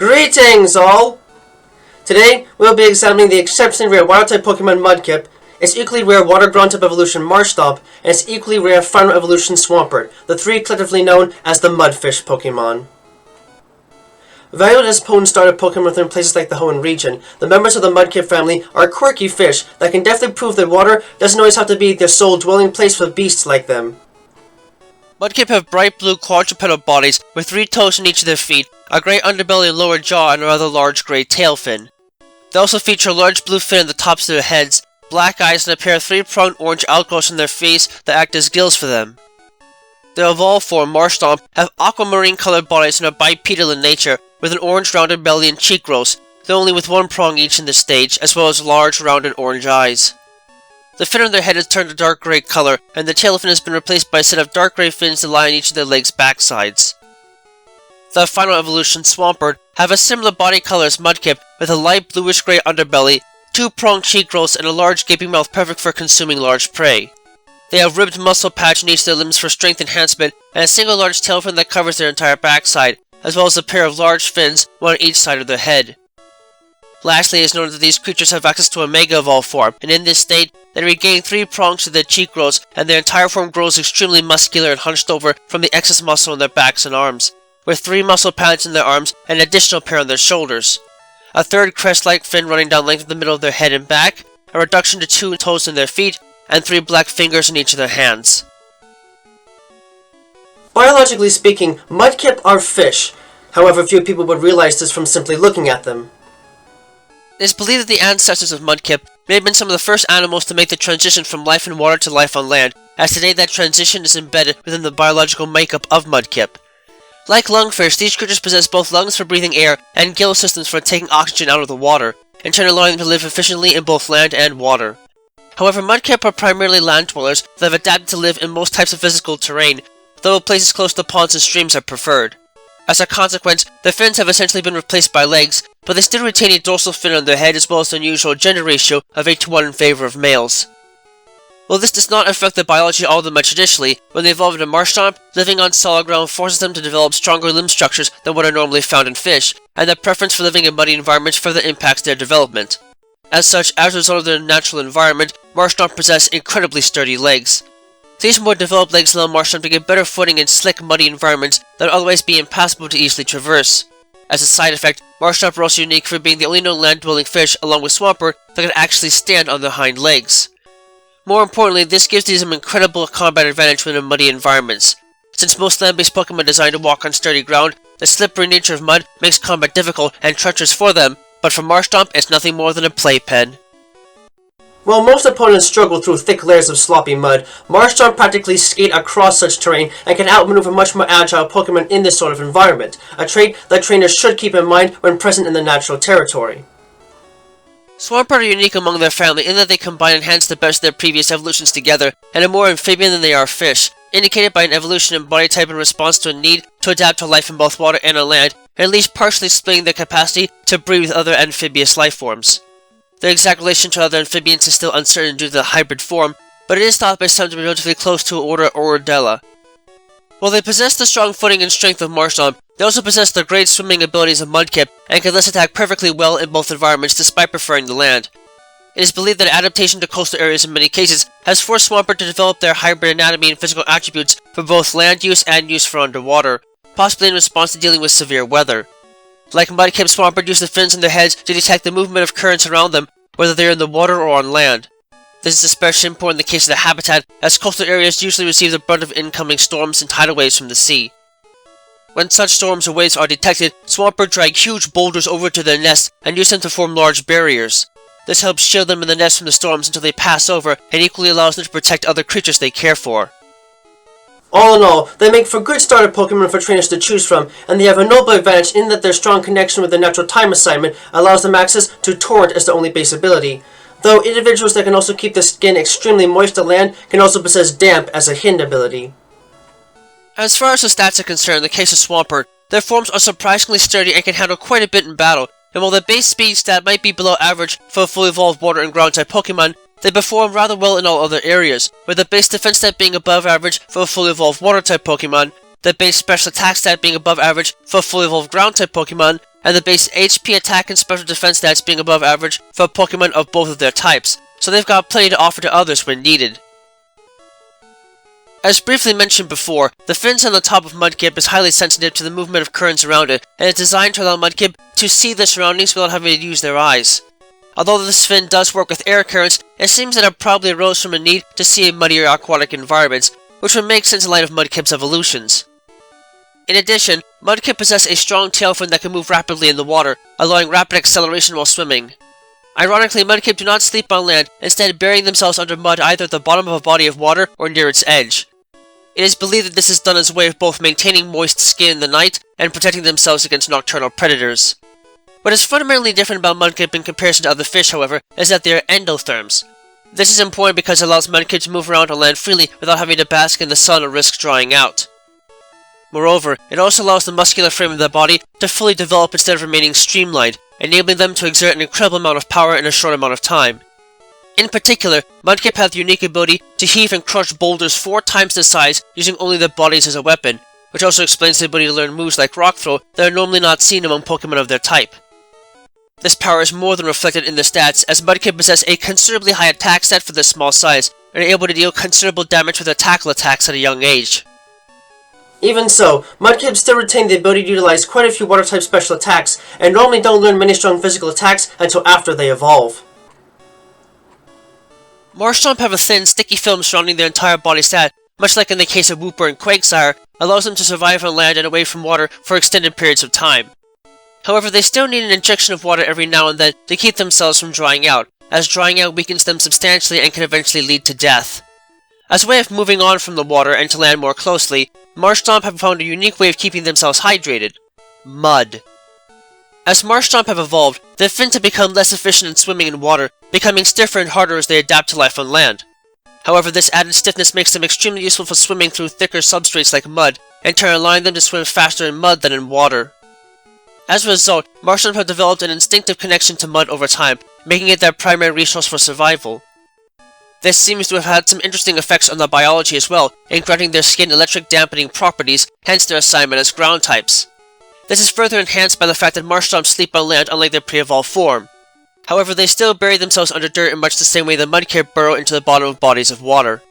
Greetings, all! Today, we'll be examining the exceptionally rare Water-type Pokemon Mudkip, its equally rare Water Ground-type evolution Marshtomp, and its equally rare final evolution Swampert, the three collectively known as the Mud Fish Pokémon. Valued as potent starter Pokemon within places like the Hoenn region, the members of the Mudkip family are quirky fish that can definitely prove that water doesn't always have to be their sole dwelling place for beasts like them. Mudkip have bright blue quadrupedal bodies with 3 toes in each of their feet, a grey underbelly and lower jaw, and a rather large grey tail fin. They also feature a large blue fin on the tops of their heads, black eyes, and a pair of 3-pronged orange outgrowths on their face that act as gills for them. Their evolved form, Marshtomp, have aquamarine colored bodies and are bipedal in nature, with an orange rounded belly and cheek growths, though only with 1 prong each in this stage, as well as large rounded orange eyes. The fin on their head has turned a dark grey colour, and the tail fin has been replaced by a set of dark grey fins that lie on each of their legs' backsides. The final evolution, Swampert, have a similar body colour as Mudkip, with a light bluish grey underbelly, 2-pronged cheek growths, and a large gaping mouth perfect for consuming large prey. They have ribbed muscle patch in each of their limbs for strength enhancement, and a single large tail fin that covers their entire backside, as well as a pair of large fins, one on each side of their head. Lastly, it is noted that these creatures have access to a Mega Evolved form, and in this state, they regain 3 prongs to their cheek growths, and their entire form grows extremely muscular and hunched over from the excess muscle on their backs and arms, with 3 muscle pads in their arms and an additional pair on their shoulders. A 3rd crest-like fin running down length of the middle of their head and back, a reduction to 2 toes in their feet, and 3 black fingers in each of their hands. Biologically speaking, Mudkip are fish. However, few people would realize this from simply looking at them. It is believed that the ancestors of Mudkip may have been some of the first animals to make the transition from life in water to life on land, as today that transition is embedded within the biological makeup of Mudkip. Like lungfish, these creatures possess both lungs for breathing air and gill systems for taking oxygen out of the water, in turn allowing them to live efficiently in both land and water. However, Mudkip are primarily land dwellers that have adapted to live in most types of physical terrain, though places close to ponds and streams are preferred. As a consequence, their fins have essentially been replaced by legs, but they still retain a dorsal fin on their head as well as the unusual gender ratio of 8:1 in favor of males. While this does not affect the biology all that much initially, when they evolve into Marshtomp, living on solid ground forces them to develop stronger limb structures than what are normally found in fish, and their preference for living in muddy environments further impacts their development. As such, as a result of their natural environment, Marshtomp possess incredibly sturdy legs. These more developed legs allow Marshtomp to get better footing in slick, muddy environments that would otherwise be impassable to easily traverse. As a side effect, Marshtomp are also unique for being the only known land-dwelling fish, along with Swampert, that can actually stand on their hind legs. More importantly, this gives these an incredible combat advantage within muddy environments. Since most land-based Pokemon are designed to walk on sturdy ground, the slippery nature of mud makes combat difficult and treacherous for them, but for Marshtomp, it's nothing more than a playpen. While most opponents struggle through thick layers of sloppy mud, Marshtomp practically skate across such terrain and can outmaneuver much more agile Pokemon in this sort of environment, a trait that trainers should keep in mind when present in the natural territory. Swampert are unique among their family in that they combine and enhance the best of their previous evolutions together, and are more amphibian than they are fish, indicated by an evolution in body type in response to a need to adapt to life in both water and on land, and at least partially splitting their capacity to breed with other amphibious life forms. Their exact relation to other amphibians is still uncertain due to the hybrid form, but it is thought by some to be relatively close to order Orodella. While they possess the strong footing and strength of Marshtomp, they also possess the great swimming abilities of Mudkip, and can thus attack perfectly well in both environments despite preferring the land. It is believed that adaptation to coastal areas in many cases has forced Swampert to develop their hybrid anatomy and physical attributes for both land use and use for underwater, possibly in response to dealing with severe weather. Like Mudkip, Swampert use the fins on their heads to detect the movement of currents around them, whether they are in the water or on land. This is especially important in the case of the habitat, as coastal areas usually receive the brunt of incoming storms and tidal waves from the sea. When such storms or waves are detected, Swampert drag huge boulders over to their nests and use them to form large barriers. This helps shield them in the nest from the storms until they pass over, and equally allows them to protect other creatures they care for. All in all, they make for good starter Pokemon for trainers to choose from, and they have a noble advantage in that their strong connection with the natural time assignment allows them access to Torrent as their only base ability. Though individuals that can also keep the skin extremely moist to land can also possess Damp as a hidden ability. As far as the stats are concerned, in the case of Swampert, their forms are surprisingly sturdy and can handle quite a bit in battle, and while their base speed stat might be below average for a fully evolved water and ground type Pokemon, they perform rather well in all other areas, with the base defense stat being above average for a fully evolved water type Pokemon, the base special attack stat being above average for a fully evolved ground type Pokemon, and the base HP, attack, and special defense stats being above average for Pokemon of both of their types, so they've got plenty to offer to others when needed. As briefly mentioned before, the fins on the top of Mudkip is highly sensitive to the movement of currents around it, and is designed to allow Mudkip to see the surroundings without having to use their eyes. Although this fin does work with air currents, it seems that it probably arose from a need to see in muddier aquatic environments, which would make sense in light of Mudkip's evolutions. In addition, Mudkip possesses a strong tail fin that can move rapidly in the water, allowing rapid acceleration while swimming. Ironically, Mudkip do not sleep on land, instead burying themselves under mud either at the bottom of a body of water or near its edge. It is believed that this is done as a way of both maintaining moist skin in the night and protecting themselves against nocturnal predators. What is fundamentally different about Mudkip in comparison to other fish, however, is that they are endotherms. This is important because it allows Mudkip to move around on land freely without having to bask in the sun or risk drying out. Moreover, it also allows the muscular frame of their body to fully develop instead of remaining streamlined, enabling them to exert an incredible amount of power in a short amount of time. In particular, Mudkip have the unique ability to heave and crush boulders 4 times the size using only their bodies as a weapon, which also explains the ability to learn moves like Rock Throw that are normally not seen among Pokemon of their type. This power is more than reflected in their stats, as Mudkip possess a considerably high attack stat for their small size, and are able to deal considerable damage with their tackle attacks at a young age. Even so, Mudkip still retain the ability to utilize quite a few water-type special attacks, and normally don't learn many strong physical attacks until after they evolve. Marshtomp have a thin, sticky film surrounding their entire body stat, much like in the case of Wooper and Quagsire, allows them to survive on land and away from water for extended periods of time. However, they still need an injection of water every now and then to keep themselves from drying out, as drying out weakens them substantially and can eventually lead to death. As a way of moving on from the water and to land more closely, Marshtomp have found a unique way of keeping themselves hydrated: mud. As Marshtomp have evolved, their fins have become less efficient in swimming in water, becoming stiffer and harder as they adapt to life on land. However, this added stiffness makes them extremely useful for swimming through thicker substrates like mud, in turn allowing them to swim faster in mud than in water. As a result, Marshtomp have developed an instinctive connection to mud over time, making it their primary resource for survival. This seems to have had some interesting effects on their biology as well, in granting their skin electric dampening properties, hence their assignment as ground types. This is further enhanced by the fact that Marshtomp sleep on land unlike their pre-evolved form. However, they still bury themselves under dirt in much the same way that Mudkip burrow into the bottom of bodies of water.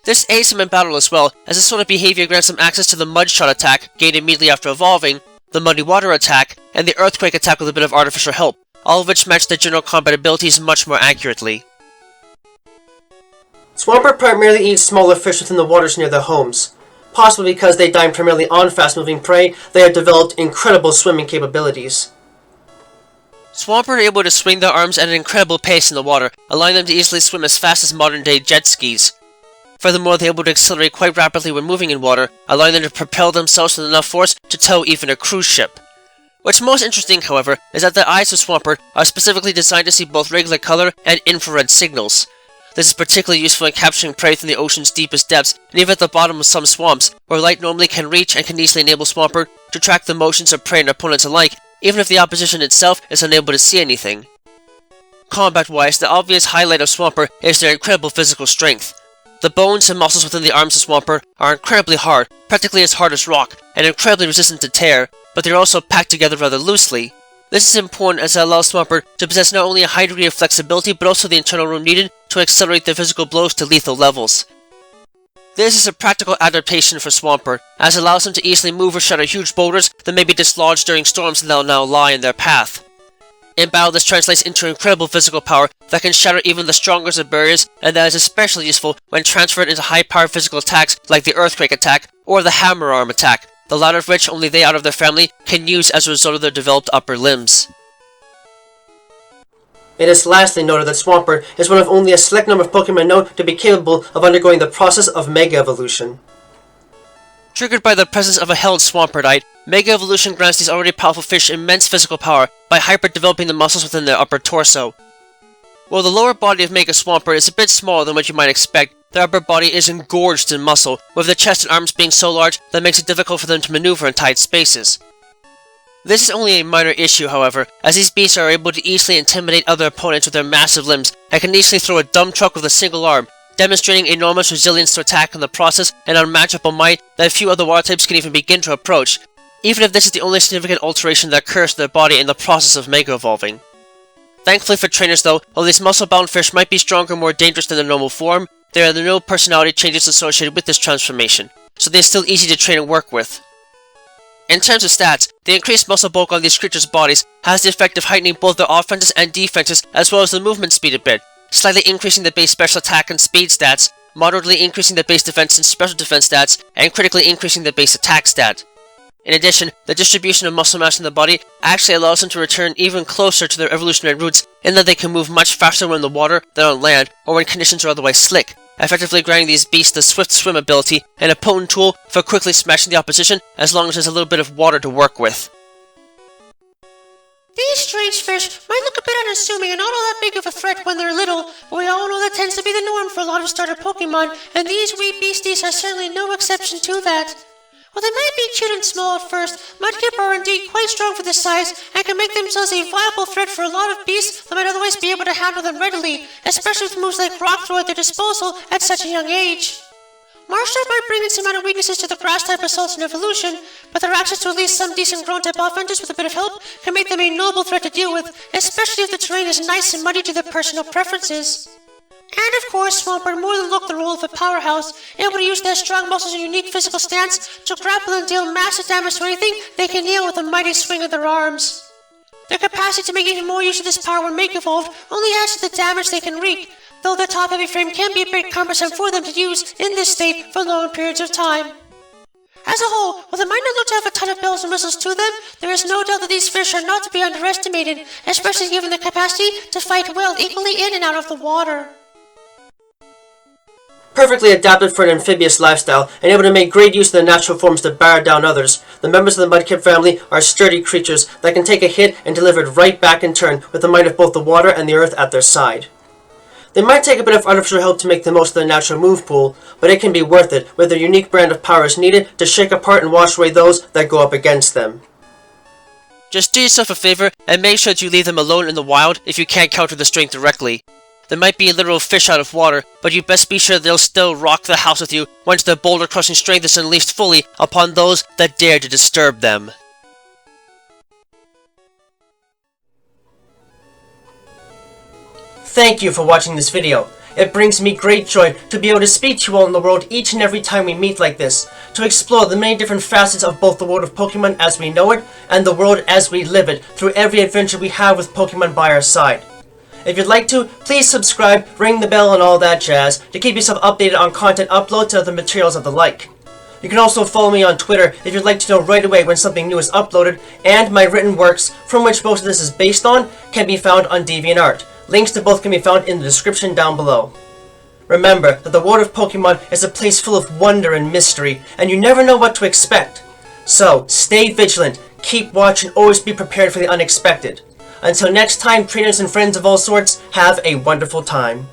This aids them in battle as well, as this sort of behavior grants them access to the Mud Shot attack, gained immediately after evolving, the Muddy Water attack, and the Earthquake attack with a bit of artificial help, all of which match their general combat abilities much more accurately. Swampert primarily eats smaller fish within the waters near their homes. Possibly because they dine primarily on fast-moving prey, they have developed incredible swimming capabilities. Swampert are able to swing their arms at an incredible pace in the water, allowing them to easily swim as fast as modern-day jet skis. Furthermore, they are able to accelerate quite rapidly when moving in water, allowing them to propel themselves with enough force to tow even a cruise ship. What's most interesting, however, is that the eyes of Swampert are specifically designed to see both regular color and infrared signals. This is particularly useful in capturing prey from the ocean's deepest depths, and even at the bottom of some swamps, where light normally can reach and can easily enable Swampert to track the motions of prey and opponents alike, even if the opposition itself is unable to see anything. Combat-wise, the obvious highlight of Swampert is their incredible physical strength. The bones and muscles within the arms of Swampert are incredibly hard, practically as hard as rock, and incredibly resistant to tear, but they are also packed together rather loosely. This is important as it allows Swampert to possess not only a high degree of flexibility, but also the internal room needed to accelerate their physical blows to lethal levels. This is a practical adaptation for Swampert, as it allows them to easily move or shatter huge boulders that may be dislodged during storms that will now lie in their path. In battle, this translates into incredible physical power that can shatter even the strongest of barriers, and that is especially useful when transferred into high-powered physical attacks like the Earthquake attack or the Hammer Arm attack, the latter of which only they out of their family can use as a result of their developed upper limbs. It is lastly noted that Swampert is one of only a select number of Pokemon known to be capable of undergoing the process of Mega Evolution. Triggered by the presence of a held Swampertite, Mega Evolution grants these already powerful fish immense physical power by hyper-developing the muscles within their upper torso. While the lower body of Mega Swampert is a bit smaller than what you might expect, their upper body is engorged in muscle, with their chest and arms being so large that it makes it difficult for them to maneuver in tight spaces. This is only a minor issue, however, as these beasts are able to easily intimidate other opponents with their massive limbs and can easily throw a dump truck with a single arm, demonstrating enormous resilience to attack in the process and unmatchable might that few other water types can even begin to approach. even if this is the only significant alteration that occurs to their body in the process of Mega Evolving. Thankfully for trainers though, while these muscle-bound fish might be stronger and more dangerous than their normal form, there are no personality changes associated with this transformation, so they are still easy to train and work with. In terms of stats, the increased muscle bulk on these creatures' bodies has the effect of heightening both their offenses and defenses as well as the movement speed a bit, slightly increasing the base special attack and speed stats, moderately increasing the base defense and special defense stats, and critically increasing the base attack stat. In addition, the distribution of muscle mass in the body actually allows them to return even closer to their evolutionary roots in that they can move much faster when in the water than on land or when conditions are otherwise slick, effectively granting these beasts the swift swim ability and a potent tool for quickly smashing the opposition as long as there's a little bit of water to work with. These strange fish might look a bit unassuming and not all that big of a threat when they're little, but we all know that tends to be the norm for a lot of starter Pokemon, and these wee beasties are certainly no exception to that. While they might be cute and small at first, Mudkip are indeed quite strong for this size and can make themselves a viable threat for a lot of beasts that might otherwise be able to handle them readily, especially with moves like Rock Throw at their disposal at such a young age. Marshtomp might bring in some minor weaknesses to the grass-type assaults in evolution, but their access to at least some decent ground-type offenses with a bit of help can make them a noble threat to deal with, especially if the terrain is nice and muddy to their personal preferences. And of course, Swampert more than looked the role of a powerhouse, able to use their strong muscles and unique physical stance to grapple and deal massive damage to anything they can nail with a mighty swing of their arms. Their capacity to make even more use of this power when Make Evolved only adds to the damage they can wreak, though their top-heavy frame can be a bit cumbersome for them to use in this state for long periods of time. As a whole, while they might not look to have a ton of bells and whistles to them, there is no doubt that these fish are not to be underestimated, especially given their capacity to fight well equally in and out of the water. Perfectly adapted for an amphibious lifestyle and able to make great use of their natural forms to bear down others, the members of the Mudkip family are sturdy creatures that can take a hit and deliver it right back in turn with the might of both the water and the earth at their side. They might take a bit of artificial help to make the most of their natural move pool, but it can be worth it with their unique brand of power is needed to shake apart and wash away those that go up against them. Just do yourself a favor and make sure that you leave them alone in the wild if you can't counter the strength directly. They might be a literal fish out of water, but you best be sure they'll still rock the house with you once their boulder-crushing strength is unleashed fully upon those that dare to disturb them. Thank you for watching this video. It brings me great joy to be able to speak to you all in the world each and every time we meet like this, to explore the many different facets of both the world of Pokemon as we know it, and the world as we live it, through every adventure we have with Pokemon by our side. If you'd like to, please subscribe, ring the bell and all that jazz to keep yourself updated on content uploads and other materials of the like. You can also follow me on Twitter if you'd like to know right away when something new is uploaded, and my written works, from which most of this is based on, can be found on DeviantArt. Links to both can be found in the description down below. Remember that the world of Pokemon is a place full of wonder and mystery, and you never know what to expect. So, stay vigilant, keep watch, and always be prepared for the unexpected. Until next time, trainers and friends of all sorts, have a wonderful time.